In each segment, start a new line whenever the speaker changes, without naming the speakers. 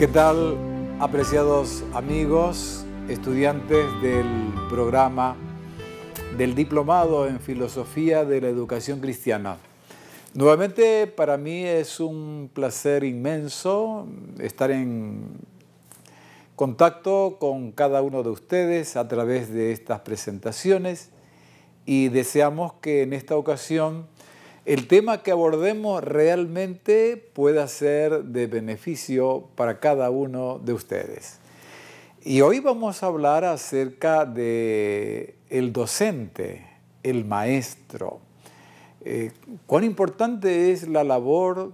¿Qué tal, apreciados amigos, estudiantes del programa del Diplomado en Filosofía de la Educación Cristiana? Nuevamente, para mí es un placer inmenso estar en contacto con cada uno de ustedes a través de estas presentaciones y deseamos que en esta ocasión el tema que abordemos realmente pueda ser de beneficio para cada uno de ustedes. Y hoy vamos a hablar acerca de el docente, el maestro. Cuán importante es la labor,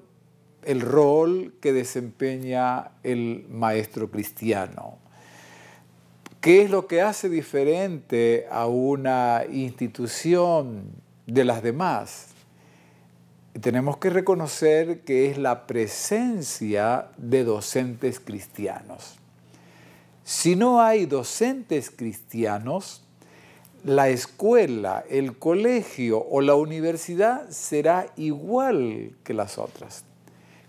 el rol que desempeña el maestro cristiano. ¿Qué es lo que hace diferente a una institución de las demás? Tenemos que reconocer que es la presencia de docentes cristianos. Si no hay docentes cristianos, la escuela, el colegio o la universidad será igual que las otras.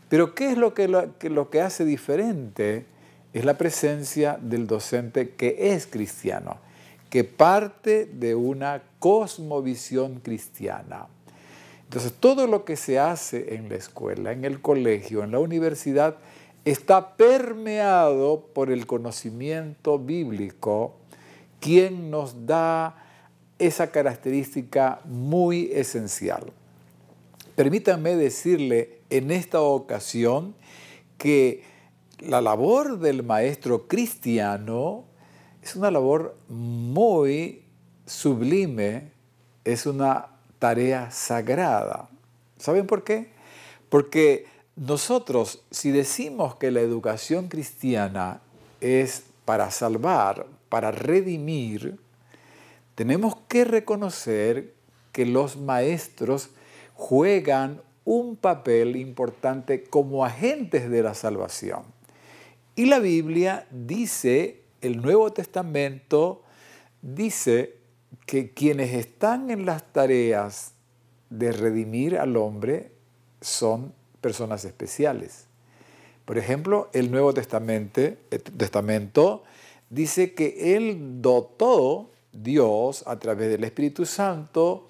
Pero ¿qué es lo que hace diferente? Es la presencia del docente que es cristiano, que parte de una cosmovisión cristiana. Entonces, todo lo que se hace en la escuela, en el colegio, en la universidad, está permeado por el conocimiento bíblico, quien nos da esa característica muy esencial. Permítanme decirle en esta ocasión que la labor del maestro cristiano es una labor muy sublime, es una tarea sagrada. ¿Saben por qué? Porque nosotros, si decimos que la educación cristiana es para salvar, para redimir, tenemos que reconocer que los maestros juegan un papel importante como agentes de la salvación. Y la Biblia dice, el Nuevo Testamento dice que quienes están en las tareas de redimir al hombre son personas especiales. Por ejemplo, el Nuevo Testamento dice que Él dotó, Dios, a través del Espíritu Santo,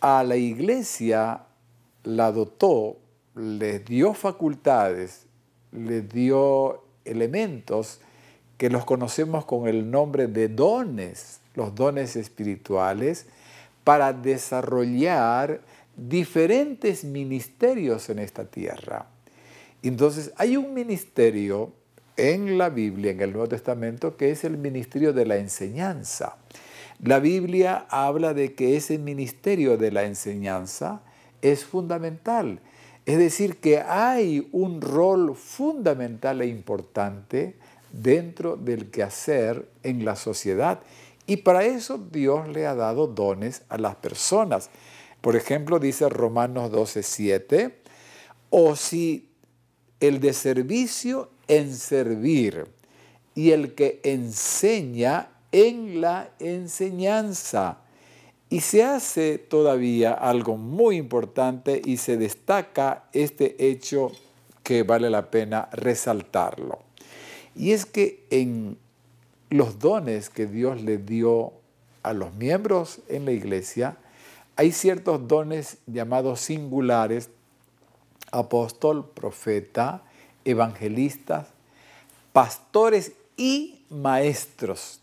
a la iglesia, la dotó, les dio facultades, les dio elementos que los conocemos con el nombre de dones, los dones espirituales, para desarrollar diferentes ministerios en esta tierra. Entonces, hay un ministerio en la Biblia, en el Nuevo Testamento, que es el ministerio de la enseñanza. La Biblia habla de que ese ministerio de la enseñanza es fundamental. Es decir, que hay un rol fundamental e importante dentro del quehacer en la sociedad. Y para eso Dios le ha dado dones a las personas. Por ejemplo, dice Romanos 12:7, o si el de servicio en servir y el que enseña en la enseñanza. Y se hace todavía algo muy importante y se destaca este hecho que vale la pena resaltarlo. Y es que en los dones que Dios le dio a los miembros en la iglesia, hay ciertos dones llamados singulares: apóstol, profeta, evangelistas, pastores y maestros.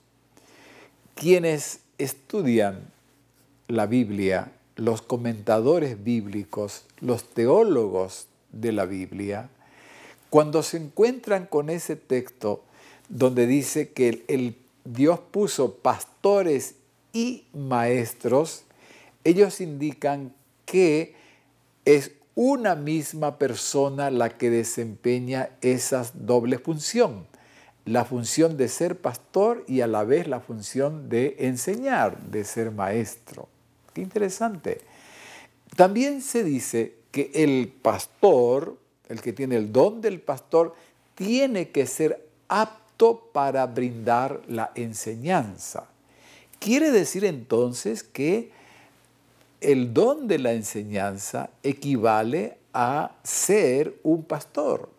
Quienes estudian la Biblia, los comentadores bíblicos, los teólogos de la Biblia, cuando se encuentran con ese texto donde dice que el Dios puso pastores y maestros, ellos indican que es una misma persona la que desempeña esa doble función. La función de ser pastor y a la vez la función de enseñar, de ser maestro. Qué interesante. También se dice que el pastor, el que tiene el don del pastor, tiene que ser apto para brindar la enseñanza. Quiere decir entonces que el don de la enseñanza equivale a ser un pastor.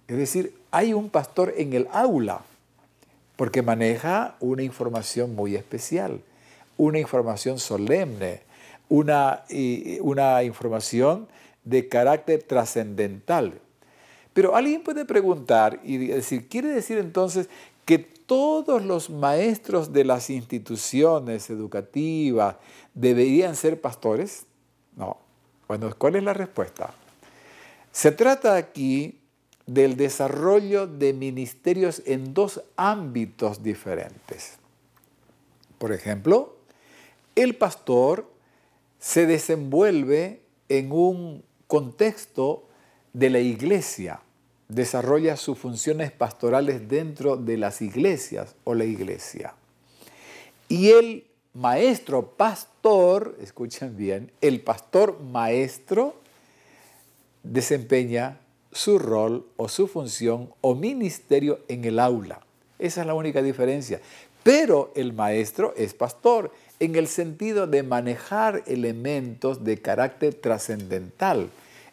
Es decir, hay un pastor en el aula, porque maneja una información muy especial, una información solemne, una información de carácter trascendental. Pero alguien puede preguntar y decir, ¿quiere decir entonces que todos los maestros de las instituciones educativas deberían ser pastores? No. Bueno, ¿cuál es la respuesta? Se trata aquí del desarrollo de ministerios en dos ámbitos diferentes. Por ejemplo, el pastor se desenvuelve en un contexto de la iglesia, desarrolla sus funciones pastorales dentro de las iglesias o la iglesia. Y el maestro pastor, escuchen bien, el pastor maestro desempeña su rol o su función o ministerio en el aula. Esa es la única diferencia. Pero el maestro es pastor en el sentido de manejar elementos de carácter trascendental,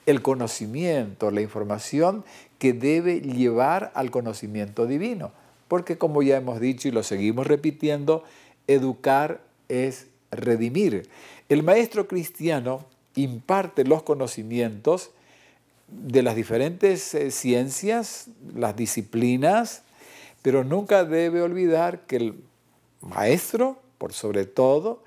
el conocimiento, la información que debe llevar al conocimiento divino. Porque como ya hemos dicho y lo seguimos repitiendo, educar es redimir. El maestro cristiano imparte los conocimientos de las diferentes ciencias, las disciplinas, pero nunca debe olvidar que el maestro, por sobre todo,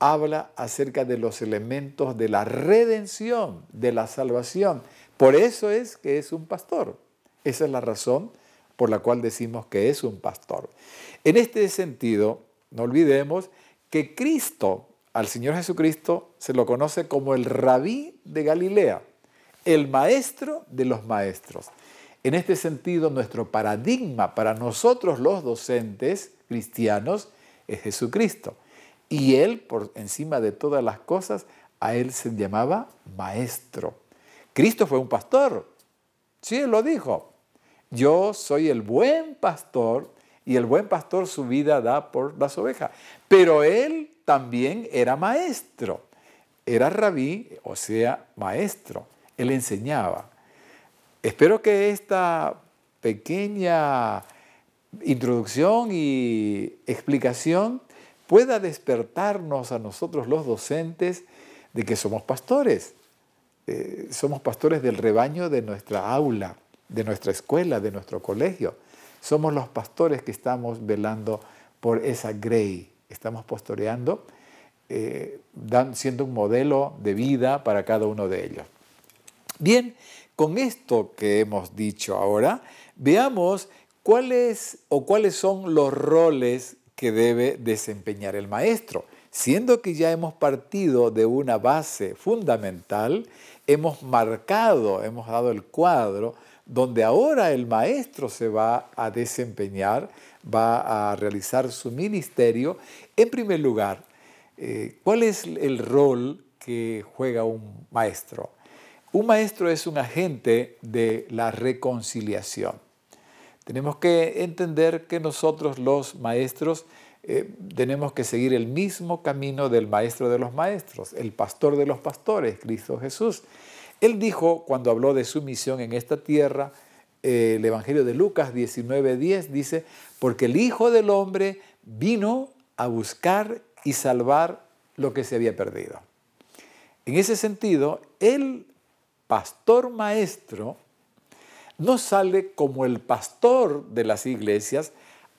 habla acerca de los elementos de la redención, de la salvación. Por eso es que es un pastor. Esa es la razón por la cual decimos que es un pastor. En este sentido, no olvidemos que Cristo, al Señor Jesucristo, se lo conoce como el Rabí de Galilea, el maestro de los maestros. En este sentido, nuestro paradigma para nosotros los docentes cristianos es Jesucristo. Y Él, por encima de todas las cosas, a Él se llamaba maestro. Cristo fue un pastor. Sí, Él lo dijo. Yo soy el buen pastor y el buen pastor su vida da por las ovejas. Pero Él también era maestro. Era rabí, o sea, maestro. Él enseñaba. Espero que esta pequeña introducción y explicación pueda despertarnos a nosotros los docentes de que somos pastores. Somos pastores del rebaño de nuestra aula, de nuestra escuela, de nuestro colegio. Somos los pastores que estamos velando por esa grey. Estamos pastoreando, siendo un modelo de vida para cada uno de ellos. Bien, con esto que hemos dicho ahora, veamos cuáles son los roles que debe desempeñar el maestro. Siendo que ya hemos partido de una base fundamental, hemos dado el cuadro donde ahora el maestro se va a desempeñar, va a realizar su ministerio. En primer lugar, ¿cuál es el rol que juega un maestro? Un maestro es un agente de la reconciliación. Tenemos que entender que nosotros los maestros tenemos que seguir el mismo camino del maestro de los maestros, el pastor de los pastores, Cristo Jesús. Él dijo, cuando habló de su misión en esta tierra, el Evangelio de Lucas 19:10 dice, porque el Hijo del Hombre vino a buscar y salvar lo que se había perdido. En ese sentido, el pastor maestro no sale como el pastor de las iglesias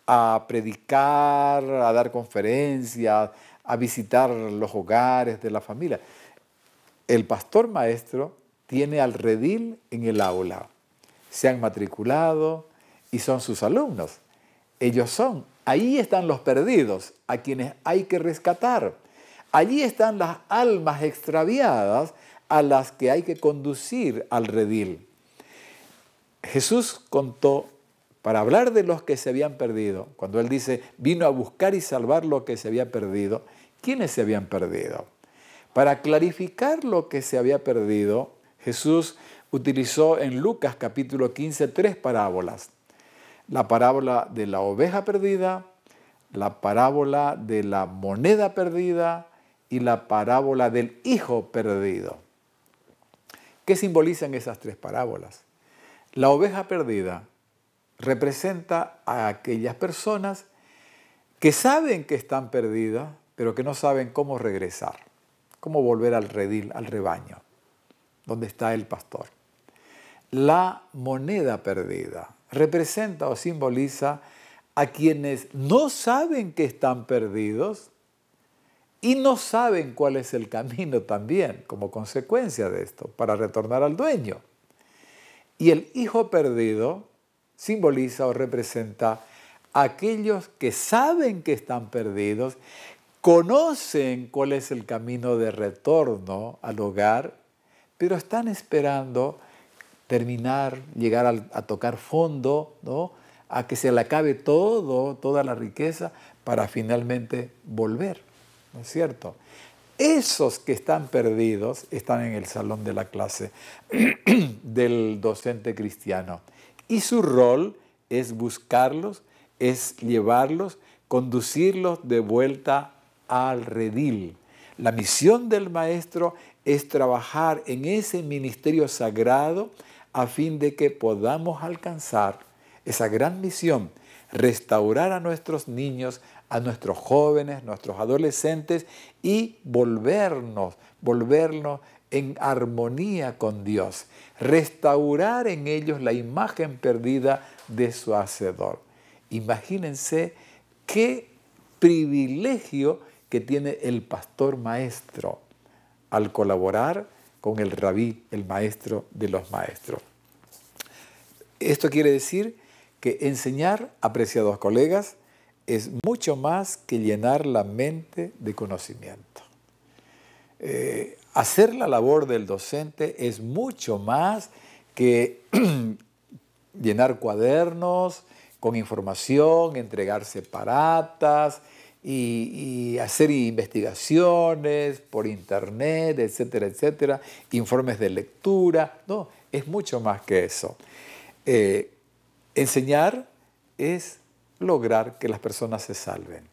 a predicar, a dar conferencias, a visitar los hogares de la familia. El pastor maestro tiene al redil en el aula. Se han matriculado y son sus alumnos. Ahí están los perdidos, a quienes hay que rescatar. Allí están las almas extraviadas a las que hay que conducir al redil. Jesús contó, para hablar de los que se habían perdido, cuando Él dice, vino a buscar y salvar lo que se había perdido, ¿quiénes se habían perdido? Para clarificar lo que se había perdido, Jesús utilizó en Lucas capítulo 15 3 parábolas. La parábola de la oveja perdida, la parábola de la moneda perdida y la parábola del hijo perdido. ¿Qué simbolizan esas tres parábolas? La oveja perdida representa a aquellas personas que saben que están perdidas, pero que no saben cómo regresar, cómo volver al redil, al rebaño, donde está el pastor. La moneda perdida representa o simboliza a quienes no saben que están perdidos y no saben cuál es el camino también, como consecuencia de esto, para retornar al dueño. Y el hijo perdido simboliza o representa a aquellos que saben que están perdidos, conocen cuál es el camino de retorno al hogar, pero están esperando terminar, llegar a tocar fondo, ¿no? A que se le acabe toda la riqueza para finalmente volver, ¿no es cierto? Esos que están perdidos están en el salón de la clase del docente cristiano. Y su rol es buscarlos, es llevarlos, conducirlos de vuelta al redil. La misión del maestro es trabajar en ese ministerio sagrado a fin de que podamos alcanzar esa gran misión, restaurar a nuestros niños, a nuestros jóvenes, nuestros adolescentes y volvernos en armonía con Dios, restaurar en ellos la imagen perdida de su Hacedor. Imagínense qué privilegio que tiene el pastor maestro al colaborar con el rabí, el maestro de los maestros. Esto quiere decir que enseñar, apreciados colegas, es mucho más que llenar la mente de conocimiento. Hacer la labor del docente es mucho más que llenar cuadernos con información, entregar separatas y hacer investigaciones por internet, etcétera, etcétera, informes de lectura. No, es mucho más que eso. Enseñar es lograr que las personas se salven.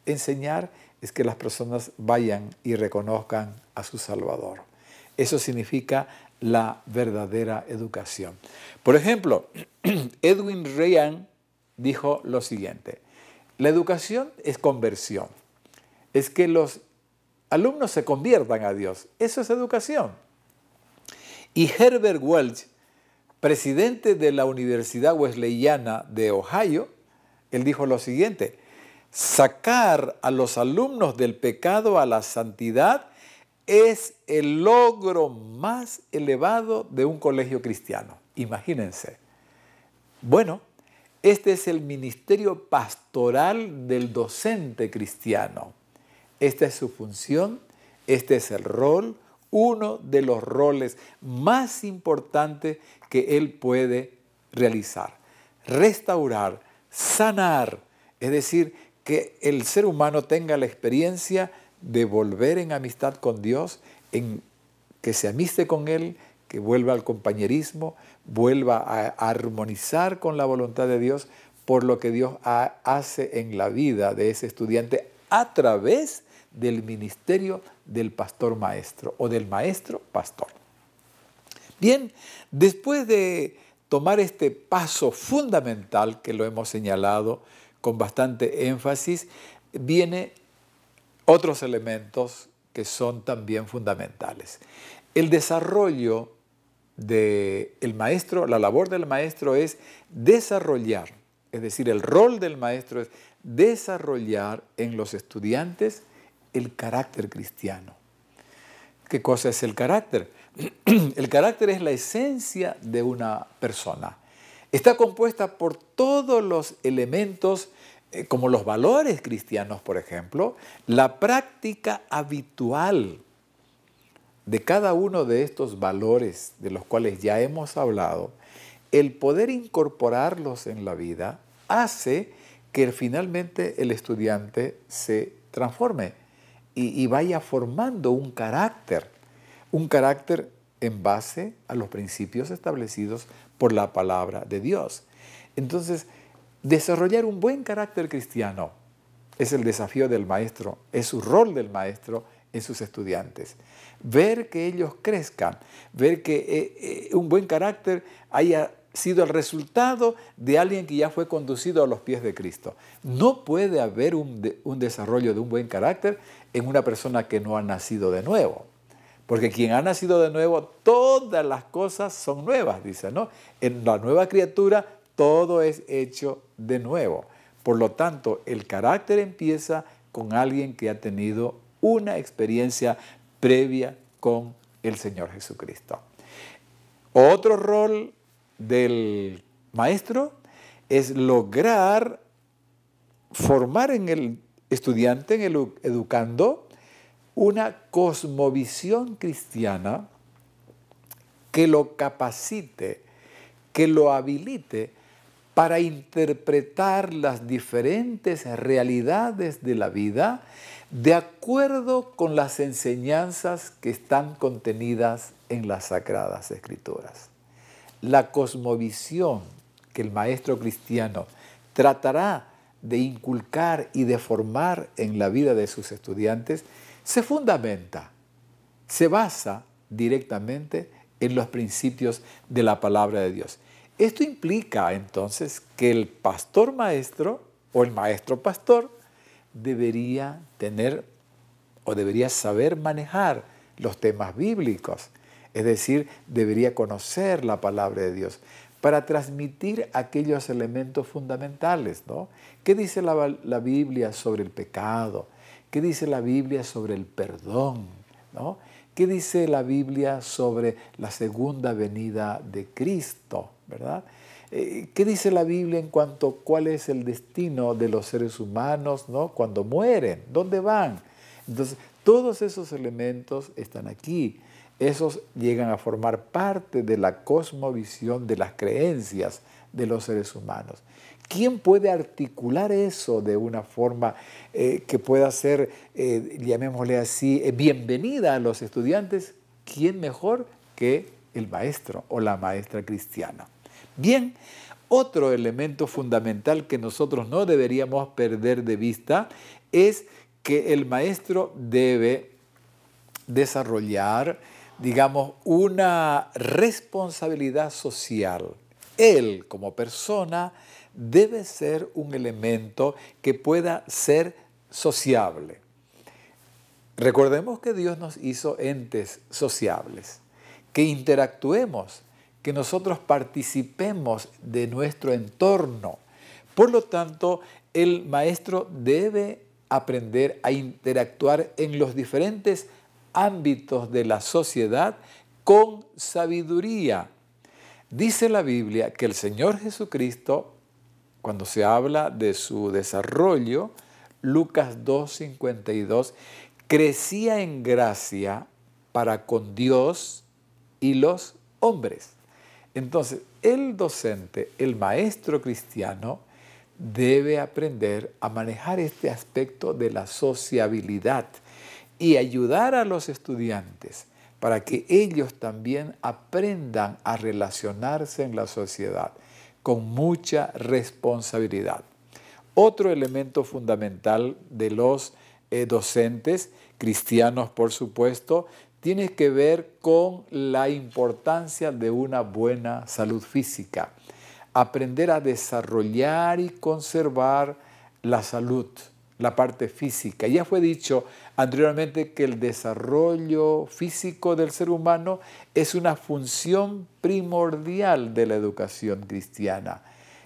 Enseñar es que las personas vayan y reconozcan a su Salvador. Eso significa la verdadera educación. Por ejemplo, Edwin Ryan dijo lo siguiente: la educación es conversión. Es que los alumnos se conviertan a Dios. Eso es educación. Y Herbert Welch, presidente de la Universidad Wesleyana de Ohio, él dijo lo siguiente: sacar a los alumnos del pecado a la santidad es el logro más elevado de un colegio cristiano. Imagínense. Bueno, este es el ministerio pastoral del docente cristiano. Esta es su función, este es el rol, uno de los roles más importantes que él puede realizar. Restaurar, sanar, es decir, que el ser humano tenga la experiencia de volver en amistad con Dios, en que se amiste con Él, que vuelva al compañerismo, vuelva a armonizar con la voluntad de Dios por lo que Dios hace en la vida de ese estudiante a través del ministerio del pastor maestro o del maestro pastor. Bien, después de tomar este paso fundamental que lo hemos señalado con bastante énfasis, vienen otros elementos que son también fundamentales. El desarrollo del maestro, la labor del maestro es desarrollar, es decir, el rol del maestro es desarrollar en los estudiantes el carácter cristiano. ¿Qué cosa es el carácter? El carácter es la esencia de una persona. Está compuesta por todos los elementos como los valores cristianos, por ejemplo, la práctica habitual de cada uno de estos valores de los cuales ya hemos hablado, el poder incorporarlos en la vida hace que finalmente el estudiante se transforme y vaya formando un carácter en base a los principios establecidos por la palabra de Dios. Entonces, desarrollar un buen carácter cristiano es el desafío del maestro, es su rol del maestro en sus estudiantes. Ver que ellos crezcan, ver que un buen carácter haya sido el resultado de alguien que ya fue conducido a los pies de Cristo. No puede haber un desarrollo de un buen carácter en una persona que no ha nacido de nuevo. Porque quien ha nacido de nuevo, todas las cosas son nuevas, dice, ¿no? En la nueva criatura, todo es hecho de nuevo. Por lo tanto, el carácter empieza con alguien que ha tenido una experiencia previa con el Señor Jesucristo. Otro rol del maestro es lograr formar en el estudiante, en el educando, una cosmovisión cristiana que lo capacite, que lo habilite para interpretar las diferentes realidades de la vida de acuerdo con las enseñanzas que están contenidas en las Sagradas Escrituras. La cosmovisión que el maestro cristiano tratará de inculcar y de formar en la vida de sus estudiantes se fundamenta, se basa directamente en los principios de la palabra de Dios. Esto implica entonces que el pastor maestro o el maestro pastor debería tener o debería saber manejar los temas bíblicos, es decir, debería conocer la palabra de Dios para transmitir aquellos elementos fundamentales, ¿no? ¿Qué dice la Biblia sobre el pecado? ¿Qué dice la Biblia sobre el perdón? ¿No? ¿Qué dice la Biblia sobre la segunda venida de Cristo? ¿Verdad? ¿Qué dice la Biblia en cuanto a cuál es el destino de los seres humanos, ¿no? Cuando mueren? ¿Dónde van? Entonces, todos esos elementos están aquí. Esos llegan a formar parte de la cosmovisión de las creencias de los seres humanos. ¿Quién puede articular eso de una forma que pueda ser, llamémosle así, bienvenida a los estudiantes? ¿Quién mejor que el maestro o la maestra cristiana? Bien, otro elemento fundamental que nosotros no deberíamos perder de vista es que el maestro debe desarrollar, digamos, una responsabilidad social. Él, como persona, debe ser un elemento que pueda ser sociable. Recordemos que Dios nos hizo entes sociables, que interactuemos, que nosotros participemos de nuestro entorno. Por lo tanto, el maestro debe aprender a interactuar en los diferentes ámbitos de la sociedad con sabiduría. Dice la Biblia que el Señor Jesucristo, cuando se habla de su desarrollo, Lucas 2:52, crecía en gracia para con Dios y los hombres. Entonces, el docente, el maestro cristiano, debe aprender a manejar este aspecto de la sociabilidad y ayudar a los estudiantes para que ellos también aprendan a relacionarse en la sociedad con mucha responsabilidad. Otro elemento fundamental de los docentes cristianos, por supuesto, tiene que ver con la importancia de una buena salud física. Aprender a desarrollar y conservar la salud, la parte física. Ya fue dicho anteriormente que el desarrollo físico del ser humano es una función primordial de la educación cristiana.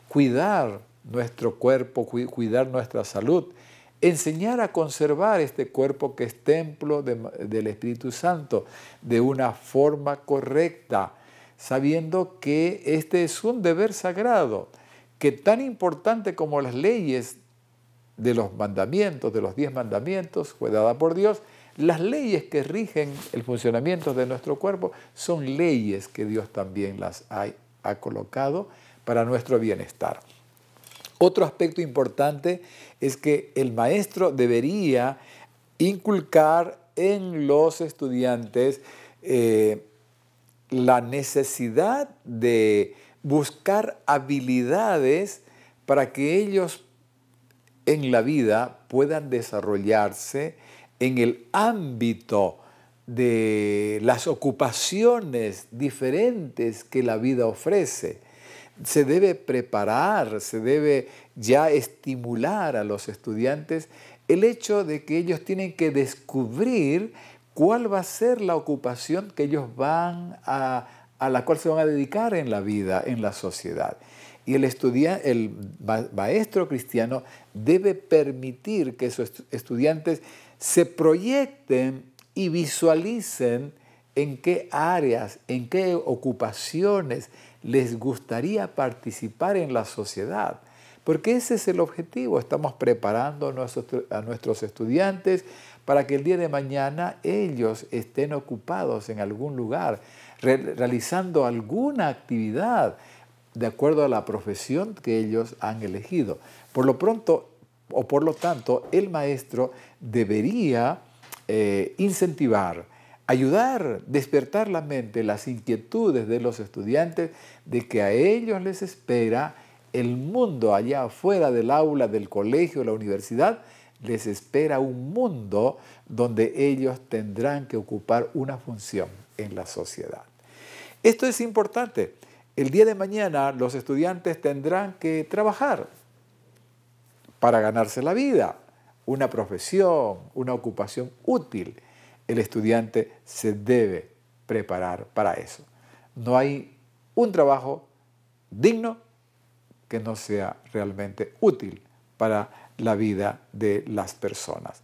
Cuidar nuestro cuerpo, cuidar nuestra salud, enseñar a conservar este cuerpo que es templo del Espíritu Santo de una forma correcta, sabiendo que este es un deber sagrado, que tan importante como las leyes de los mandamientos, de los 10 mandamientos, fue dada por Dios, las leyes que rigen el funcionamiento de nuestro cuerpo son leyes que Dios también las ha colocado para nuestro bienestar. Otro aspecto importante es que el maestro debería inculcar en los estudiantes la necesidad de buscar habilidades para que ellos en la vida puedan desarrollarse en el ámbito de las ocupaciones diferentes que la vida ofrece. se debe preparar, se debe ya estimular a los estudiantes el hecho de que ellos tienen que descubrir cuál va a ser la ocupación que ellos a la cual se van a dedicar en la vida, en la sociedad. Y el maestro cristiano debe permitir que sus estudiantes se proyecten y visualicen en qué áreas, en qué ocupaciones les gustaría participar en la sociedad. Porque ese es el objetivo. Estamos preparando a nuestros estudiantes para que el día de mañana ellos estén ocupados en algún lugar, realizando alguna actividad de acuerdo a la profesión que ellos han elegido. Por lo tanto, el maestro debería incentivar, ayudar, despertar la mente, las inquietudes de los estudiantes de que a ellos les espera el mundo allá afuera del aula, del colegio, la universidad, les espera un mundo donde ellos tendrán que ocupar una función en la sociedad. Esto es importante. El día de mañana los estudiantes tendrán que trabajar para ganarse la vida, una profesión, una ocupación útil. El estudiante se debe preparar para eso. No hay un trabajo digno que no sea realmente útil para la vida de las personas.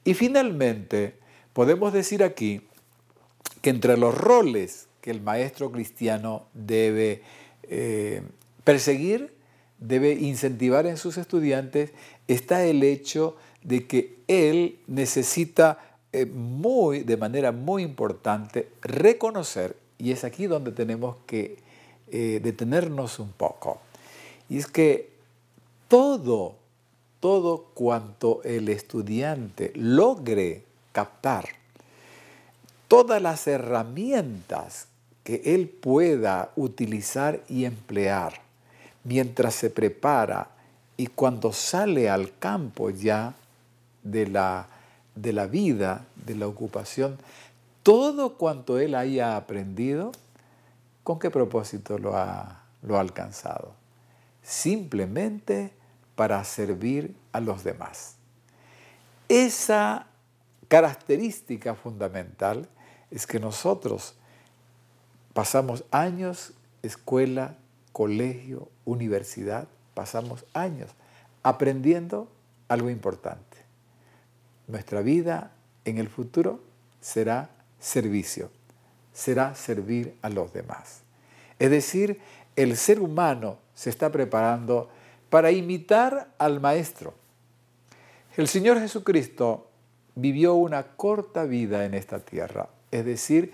Y finalmente, podemos decir aquí que entre los roles que el maestro cristiano debe perseguir, debe incentivar en sus estudiantes, está el hecho de que él necesita de manera muy importante reconocer, y es aquí donde tenemos que detenernos un poco, y es que todo cuanto el estudiante logre captar, todas las herramientas que él pueda utilizar y emplear mientras se prepara y cuando sale al campo ya de la vida, de la ocupación, todo cuanto él haya aprendido, ¿con qué propósito lo ha alcanzado? Simplemente para servir a los demás. Esa característica fundamental es que nosotros pasamos años, escuela, colegio, universidad, pasamos años aprendiendo algo importante. Nuestra vida en el futuro será servicio, será servir a los demás. Es decir, el ser humano se está preparando para imitar al Maestro. El Señor Jesucristo vivió una corta vida en esta tierra, es decir,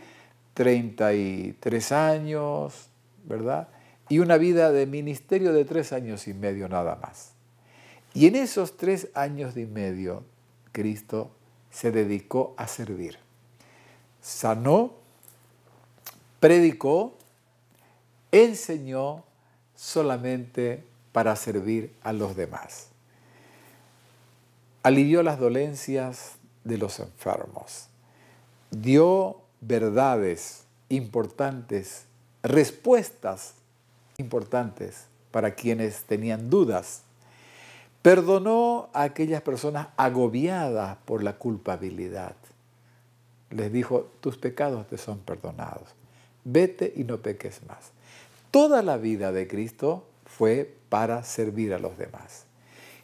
33 años, ¿verdad? Y una vida de ministerio de 3 años y medio nada más. Y en esos 3 años y medio, Cristo se dedicó a servir. Sanó, predicó, enseñó solamente para servir a los demás. Alivió las dolencias de los enfermos. Dio verdades importantes, respuestas importantes para quienes tenían dudas. Perdonó a aquellas personas agobiadas por la culpabilidad. Les dijo, tus pecados te son perdonados. Vete y no peques más. Toda la vida de Cristo fue para servir a los demás.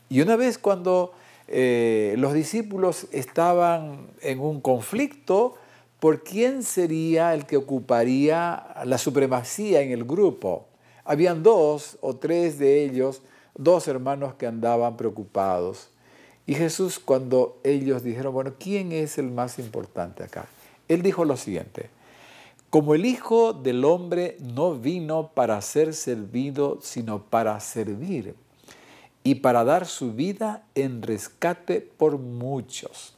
Y una vez cuando los discípulos estaban en un conflicto por quién sería el que ocuparía la supremacía en el grupo, habían 2 o 3 de ellos, 2 hermanos que andaban preocupados. Y Jesús, cuando ellos dijeron, bueno, ¿quién es el más importante acá? Él dijo lo siguiente: como el Hijo del Hombre no vino para ser servido, sino para servir y para dar su vida en rescate por muchos.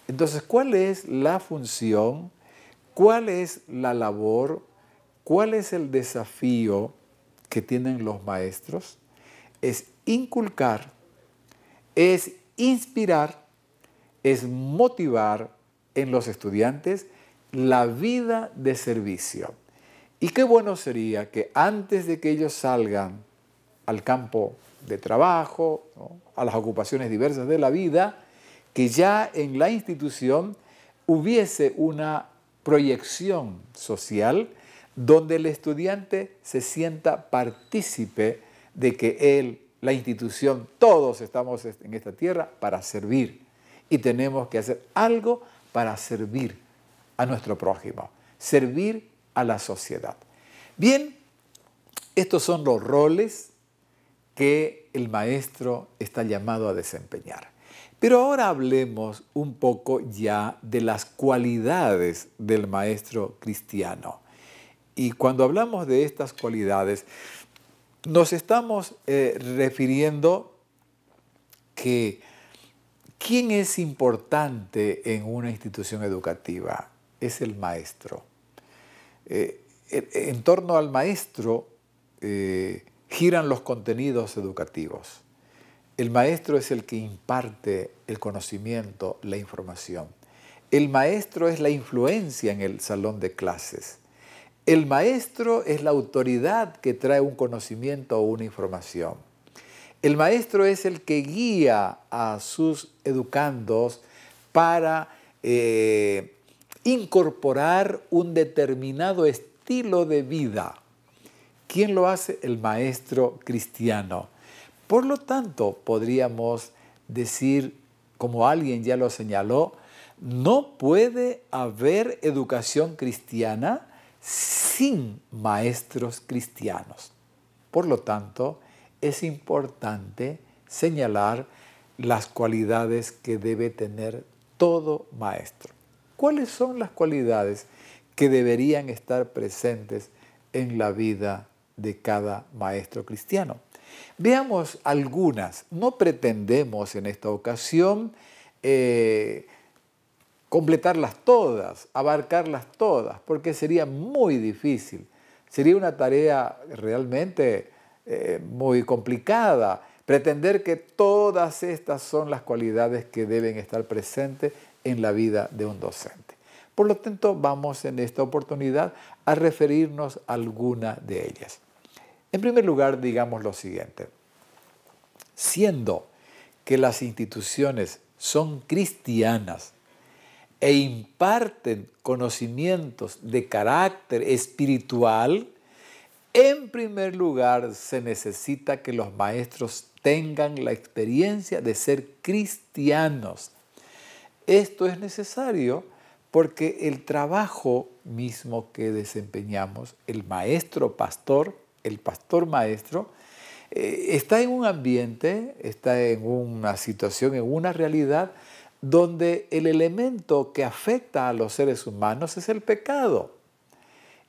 Entonces, ¿cuál es la función? ¿Cuál es la labor? ¿Cuál es el desafío que tienen los maestros? Es inculcar, es inspirar, es motivar en los estudiantes la vida de servicio. Y qué bueno sería que antes de que ellos salgan al campo de trabajo, ¿no?, a las ocupaciones diversas de la vida, que ya en la institución hubiese una proyección social donde el estudiante se sienta partícipe de que él, la institución, todos estamos en esta tierra para servir y tenemos que hacer algo para servir a nuestro prójimo, servir a la sociedad. Bien, estos son los roles que el maestro está llamado a desempeñar. Pero ahora hablemos un poco ya de las cualidades del maestro cristiano. Y cuando hablamos de estas cualidades, nos estamos refiriendo que ¿quién es importante en una institución educativa? Es el maestro. En torno al maestro giran los contenidos educativos. El maestro es el que imparte el conocimiento, la información. El maestro es la influencia en el salón de clases. El maestro es la autoridad que trae un conocimiento o una información. El maestro es el que guía a sus educandos para incorporar un determinado estilo de vida. ¿Quién lo hace? El maestro cristiano. Por lo tanto, podríamos decir, como alguien ya lo señaló, no puede haber educación cristiana sin maestros cristianos. Por lo tanto, es importante señalar las cualidades que debe tener todo maestro. ¿Cuáles son las cualidades que deberían estar presentes en la vida de cada maestro cristiano? Veamos algunas. No pretendemos en esta ocasión completarlas todas, abarcarlas todas, porque sería muy difícil. Sería una tarea realmente muy complicada pretender que todas estas son las cualidades que deben estar presentes en la vida de un docente. Por lo tanto, vamos en esta oportunidad a referirnos a alguna de ellas. En primer lugar, digamos lo siguiente. Siendo que las instituciones son cristianas e imparten conocimientos de carácter espiritual, en primer lugar se necesita que los maestros tengan la experiencia de ser cristianos. Esto es necesario porque el trabajo mismo que desempeñamos, el maestro pastor, el pastor maestro, está en un ambiente, está en una situación, en una realidad donde el elemento que afecta a los seres humanos es el pecado.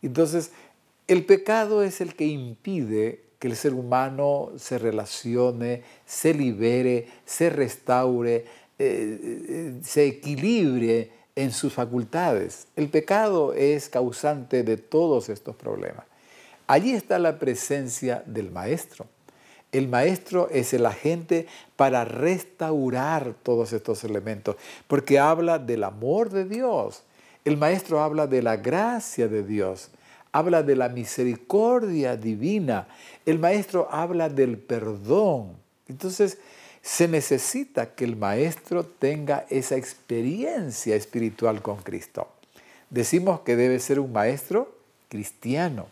Entonces, el pecado es el que impide que el ser humano se relacione, se libere, se restaure, se equilibre en sus facultades. El pecado es causante de todos estos problemas. Allí está la presencia del maestro. El maestro es el agente para restaurar todos estos elementos, porque habla del amor de Dios. El maestro habla de la gracia de Dios, habla de la misericordia divina. El maestro habla del perdón. Entonces, se necesita que el maestro tenga esa experiencia espiritual con Cristo. Decimos que debe ser un maestro cristiano.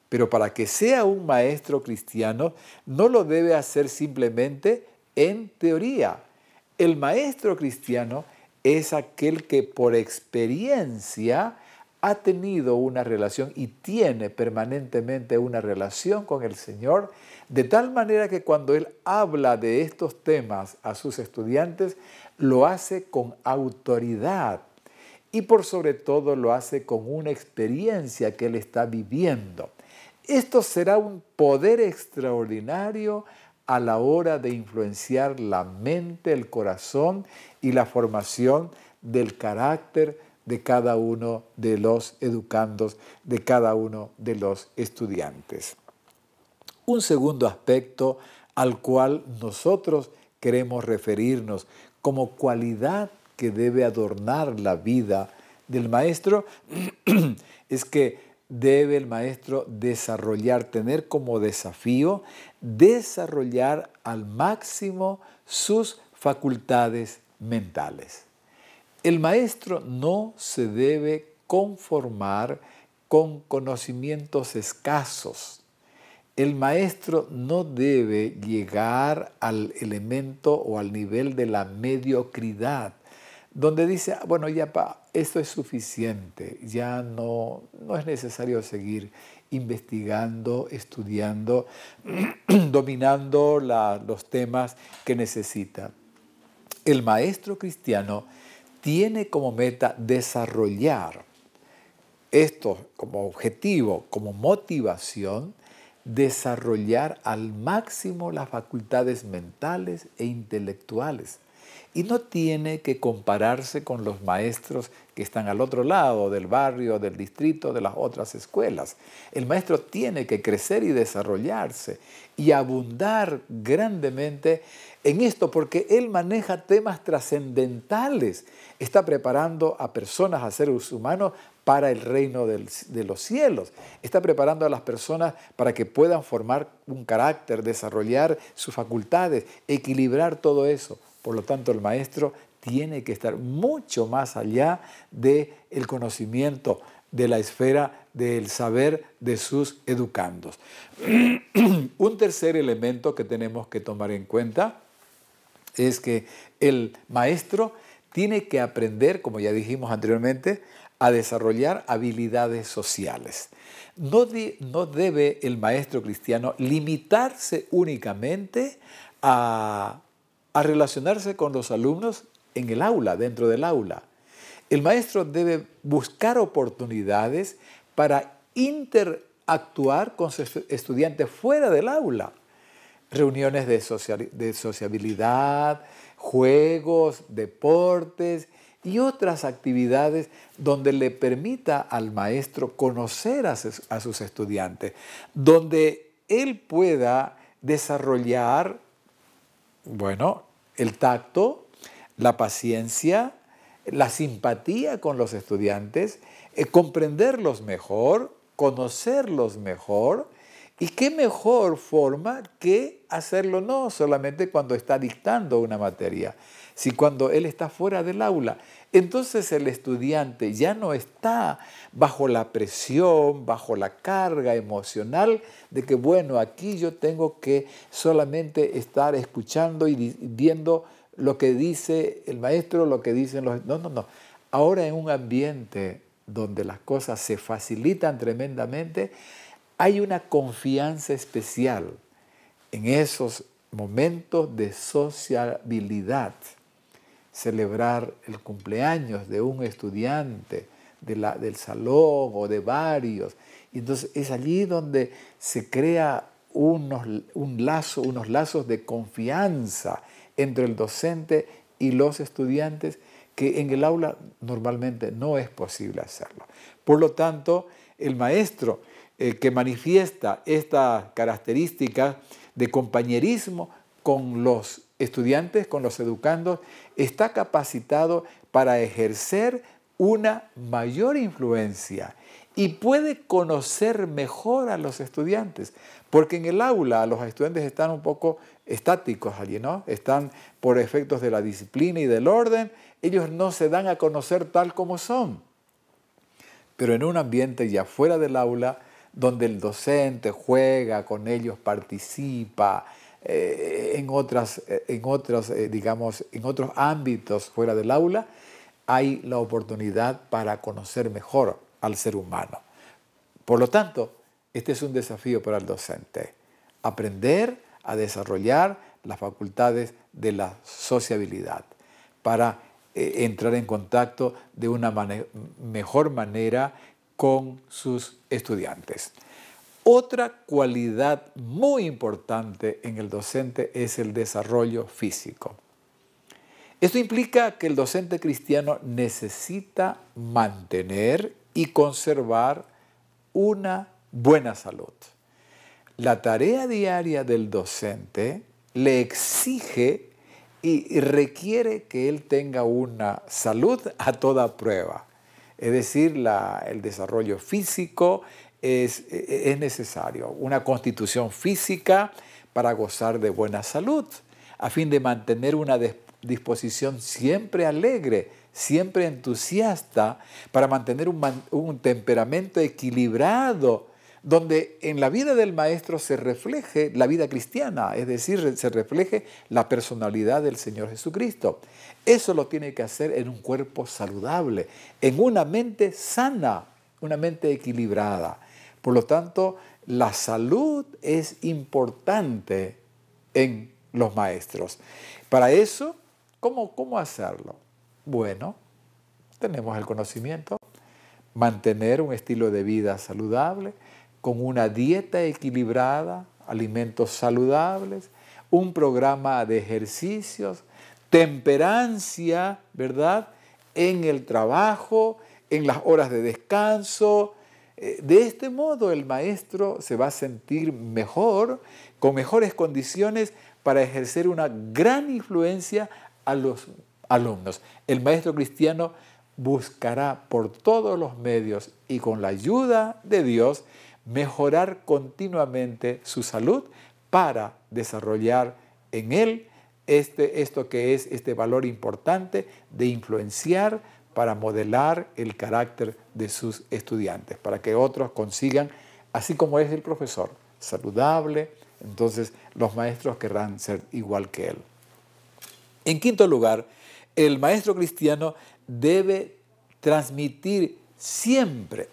Pero para que sea un maestro cristiano, no lo debe hacer simplemente en teoría. El maestro cristiano es aquel que por experiencia ha tenido una relación y tiene permanentemente una relación con el Señor, de tal manera que cuando él habla de estos temas a sus estudiantes, lo hace con autoridad y por sobre todo lo hace con una experiencia que él está viviendo. Esto será un poder extraordinario a la hora de influenciar la mente, el corazón y la formación del carácter de cada uno de los educandos, de cada uno de los estudiantes. Un segundo aspecto al cual nosotros queremos referirnos como cualidad que debe adornar la vida del maestro es que debe el maestro desarrollar, tener como desafío, desarrollar al máximo sus facultades mentales. El maestro no se debe conformar con conocimientos escasos. El maestro no debe llegar al elemento o al nivel de la mediocridad, donde dice, bueno, ya esto es suficiente, ya no es necesario seguir investigando, estudiando, dominando los temas que necesita. El maestro cristiano tiene como meta desarrollar esto como objetivo, como motivación, desarrollar al máximo las facultades mentales e intelectuales. Y no tiene que compararse con los maestros que están al otro lado del barrio, del distrito, de las otras escuelas. El maestro tiene que crecer y desarrollarse y abundar grandemente en esto porque él maneja temas trascendentales. Está preparando a personas, a seres humanos, para el reino de los cielos. Está preparando a las personas para que puedan formar un carácter, desarrollar sus facultades, equilibrar todo eso. Por lo tanto, el maestro tiene que estar mucho más allá del conocimiento, de la esfera del saber de sus educandos. Un tercer elemento que tenemos que tomar en cuenta es que el maestro tiene que aprender, como ya dijimos anteriormente, a desarrollar habilidades sociales. No debe el maestro cristiano limitarse únicamente a relacionarse con los alumnos en el aula, dentro del aula. El maestro debe buscar oportunidades para interactuar con sus estudiantes fuera del aula. Reuniones de sociabilidad, juegos, deportes y otras actividades donde le permita al maestro conocer a sus estudiantes, donde él pueda desarrollar, el tacto, la paciencia, la simpatía con los estudiantes, comprenderlos mejor, conocerlos mejor. ¿Y qué mejor forma que hacerlo no solamente cuando está dictando una materia, sino cuando él está fuera del aula? Entonces el estudiante ya no está bajo la presión, bajo la carga emocional de que, aquí yo tengo que solamente estar escuchando y viendo lo que dice el maestro, lo que dicen los... No. Ahora en un ambiente donde las cosas se facilitan tremendamente, hay una confianza especial en esos momentos de sociabilidad. Celebrar el cumpleaños de un estudiante del salón o de varios. Y entonces es allí donde se crea unos lazos de confianza entre el docente y los estudiantes que en el aula normalmente no es posible hacerlo. Por lo tanto, el maestro que manifiesta esta característica de compañerismo con los estudiantes, con los educandos, está capacitado para ejercer una mayor influencia y puede conocer mejor a los estudiantes, porque en el aula los estudiantes están un poco estáticos allí, ¿no? Están por efectos de la disciplina y del orden, ellos no se dan a conocer tal como son. Pero en un ambiente ya fuera del aula, donde el docente juega con ellos, participa en otros ámbitos fuera del aula, hay la oportunidad para conocer mejor al ser humano. Por lo tanto, este es un desafío para el docente, aprender a desarrollar las facultades de la sociabilidad para entrar en contacto de una mejor manera con sus estudiantes. Otra cualidad muy importante en el docente es el desarrollo físico. Esto implica que el docente cristiano necesita mantener y conservar una buena salud. La tarea diaria del docente le exige y requiere que él tenga una salud a toda prueba. Es decir, el desarrollo físico es necesario, una constitución física para gozar de buena salud, a fin de mantener una disposición siempre alegre, siempre entusiasta, para mantener un temperamento equilibrado, donde en la vida del maestro se refleje la vida cristiana, es decir, se refleje la personalidad del Señor Jesucristo. Eso lo tiene que hacer en un cuerpo saludable, en una mente sana, una mente equilibrada. Por lo tanto, la salud es importante en los maestros. Para eso, ¿cómo hacerlo? Bueno, tenemos el conocimiento, mantener un estilo de vida saludable, con una dieta equilibrada, alimentos saludables, un programa de ejercicios, temperancia, ¿verdad?, en el trabajo, en las horas de descanso. De este modo el maestro se va a sentir mejor, con mejores condiciones para ejercer una gran influencia a los alumnos. El maestro cristiano buscará por todos los medios y con la ayuda de Dios mejorar continuamente su salud para desarrollar en él esto que es este valor importante de influenciar para modelar el carácter de sus estudiantes, para que otros consigan, así como es el profesor, saludable, entonces los maestros querrán ser igual que él. En quinto lugar, el maestro cristiano debe transmitir siempre,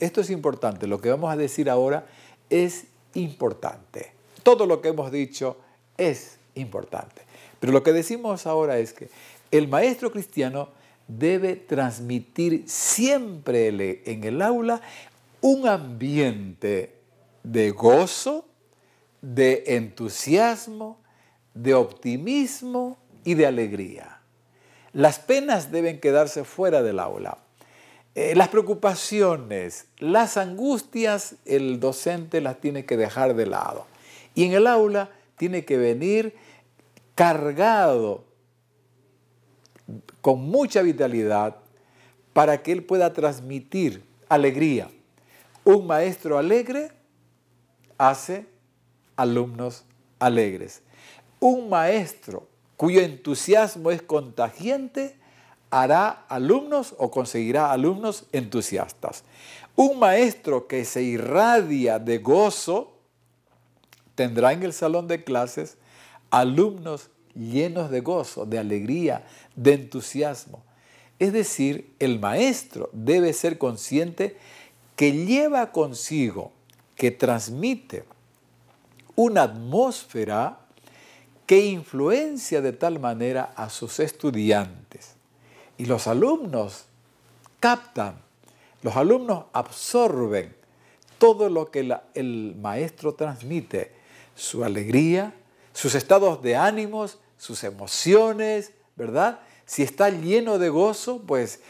esto es importante, lo que vamos a decir ahora es importante. Todo lo que hemos dicho es importante. Pero lo que decimos ahora es que el maestro cristiano debe transmitir siempre en el aula un ambiente de gozo, de entusiasmo, de optimismo y de alegría. Las penas deben quedarse fuera del aula. Las preocupaciones, las angustias, el docente las tiene que dejar de lado. Y en el aula tiene que venir cargado con mucha vitalidad para que él pueda transmitir alegría. Un maestro alegre hace alumnos alegres. Un maestro cuyo entusiasmo es contagiante hará alumnos o conseguirá alumnos entusiastas. Un maestro que se irradia de gozo tendrá en el salón de clases alumnos llenos de gozo, de alegría, de entusiasmo. Es decir, el maestro debe ser consciente que lleva consigo, que transmite una atmósfera que influencia de tal manera a sus estudiantes. Y los alumnos captan, los alumnos absorben todo lo que el maestro transmite, su alegría, sus estados de ánimos, sus emociones, ¿verdad? Si está lleno de gozo, pues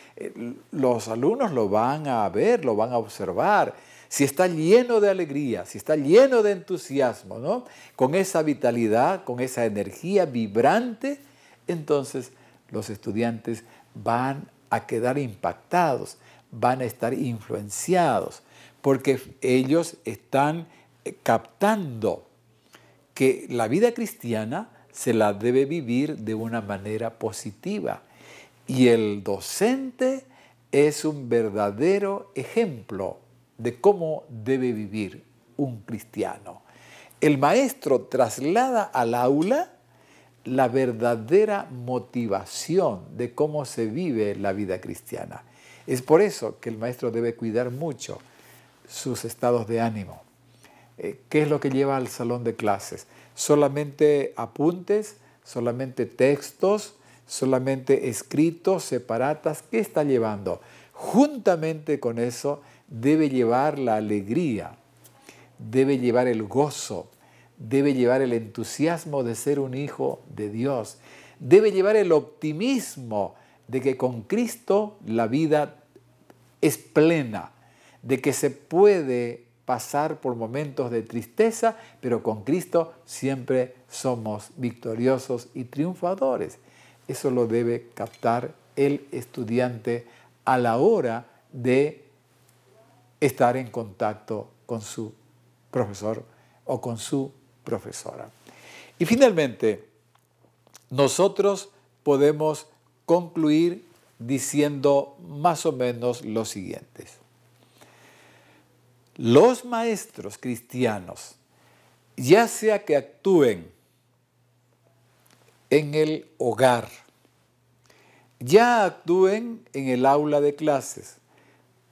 los alumnos lo van a ver, lo van a observar. Si está lleno de alegría, si está lleno de entusiasmo, ¿no?, con esa vitalidad, con esa energía vibrante, entonces los estudiantes van a quedar impactados, van a estar influenciados, porque ellos están captando que la vida cristiana se la debe vivir de una manera positiva. Y el docente es un verdadero ejemplo de cómo debe vivir un cristiano. El maestro traslada al aula la verdadera motivación de cómo se vive la vida cristiana. Es por eso que el maestro debe cuidar mucho sus estados de ánimo. ¿Qué es lo que lleva al salón de clases? ¿Solamente apuntes? ¿Solamente textos? ¿Solamente escritos, separatas? ¿Qué está llevando? Juntamente con eso debe llevar la alegría, debe llevar el gozo, debe llevar el entusiasmo de ser un hijo de Dios, debe llevar el optimismo de que con Cristo la vida es plena, de que se puede pasar por momentos de tristeza, pero con Cristo siempre somos victoriosos y triunfadores. Eso lo debe captar el estudiante a la hora de estar en contacto con su profesor o con su profesora. Y finalmente, nosotros podemos concluir diciendo más o menos lo siguiente. Los maestros cristianos, ya sea que actúen en el hogar, ya actúen en el aula de clases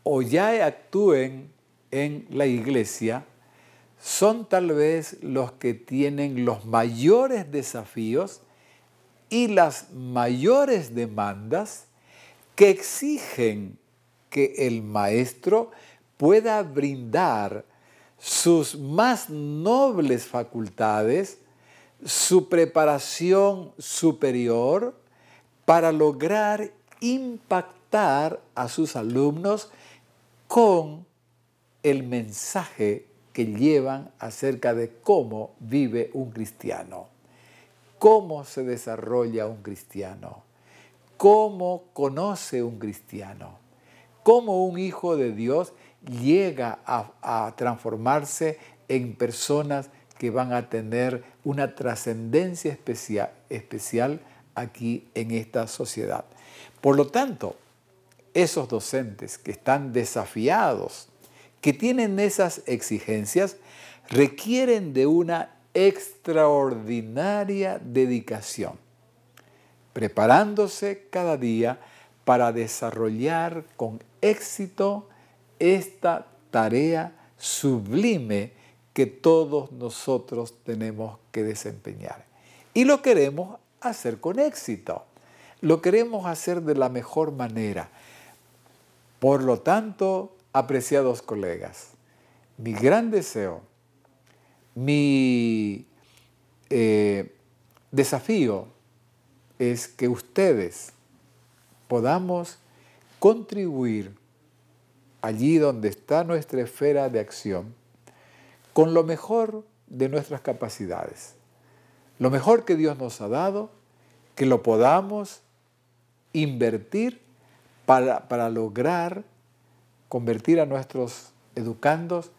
o ya actúen en la iglesia, son tal vez los que tienen los mayores desafíos y las mayores demandas que exigen que el maestro pueda brindar sus más nobles facultades, su preparación superior para lograr impactar a sus alumnos con el mensaje que llevan acerca de cómo vive un cristiano, cómo se desarrolla un cristiano, cómo conoce un cristiano, cómo un hijo de Dios llega a transformarse en personas que van a tener una trascendencia especial aquí en esta sociedad. Por lo tanto, esos docentes que están desafiados, que tienen esas exigencias, requieren de una extraordinaria dedicación, preparándose cada día para desarrollar con éxito esta tarea sublime que todos nosotros tenemos que desempeñar. Y lo queremos hacer con éxito, lo queremos hacer de la mejor manera. Por lo tanto, apreciados colegas, mi gran deseo, mi desafío es que ustedes podamos contribuir allí donde está nuestra esfera de acción con lo mejor de nuestras capacidades, lo mejor que Dios nos ha dado, que lo podamos invertir para lograr convertir a nuestros educandos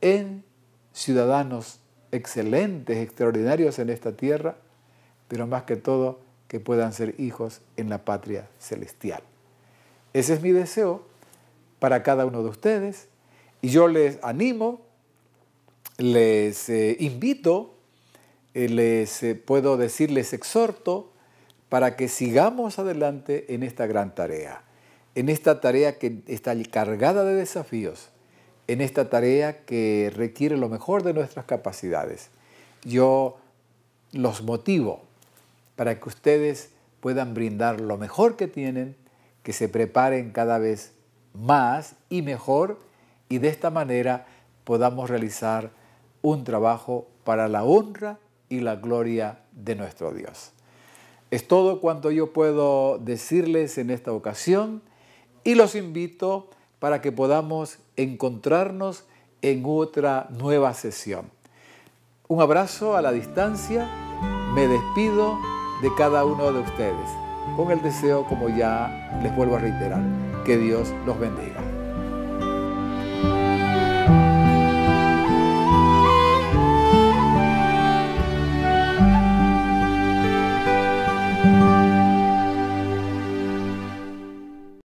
en ciudadanos excelentes, extraordinarios en esta tierra, pero más que todo que puedan ser hijos en la patria celestial. Ese es mi deseo para cada uno de ustedes y yo les animo, les invito, puedo decir, les exhorto para que sigamos adelante en esta gran tarea, en esta tarea que está cargada de desafíos, en esta tarea que requiere lo mejor de nuestras capacidades. Yo los motivo para que ustedes puedan brindar lo mejor que tienen, que se preparen cada vez más y mejor, y de esta manera podamos realizar un trabajo para la honra y la gloria de nuestro Dios. Es todo cuanto yo puedo decirles en esta ocasión y los invito para que podamos encontrarnos en otra nueva sesión. Un abrazo a la distancia, me despido de cada uno de ustedes, con el deseo, como ya les vuelvo a reiterar, que Dios los bendiga.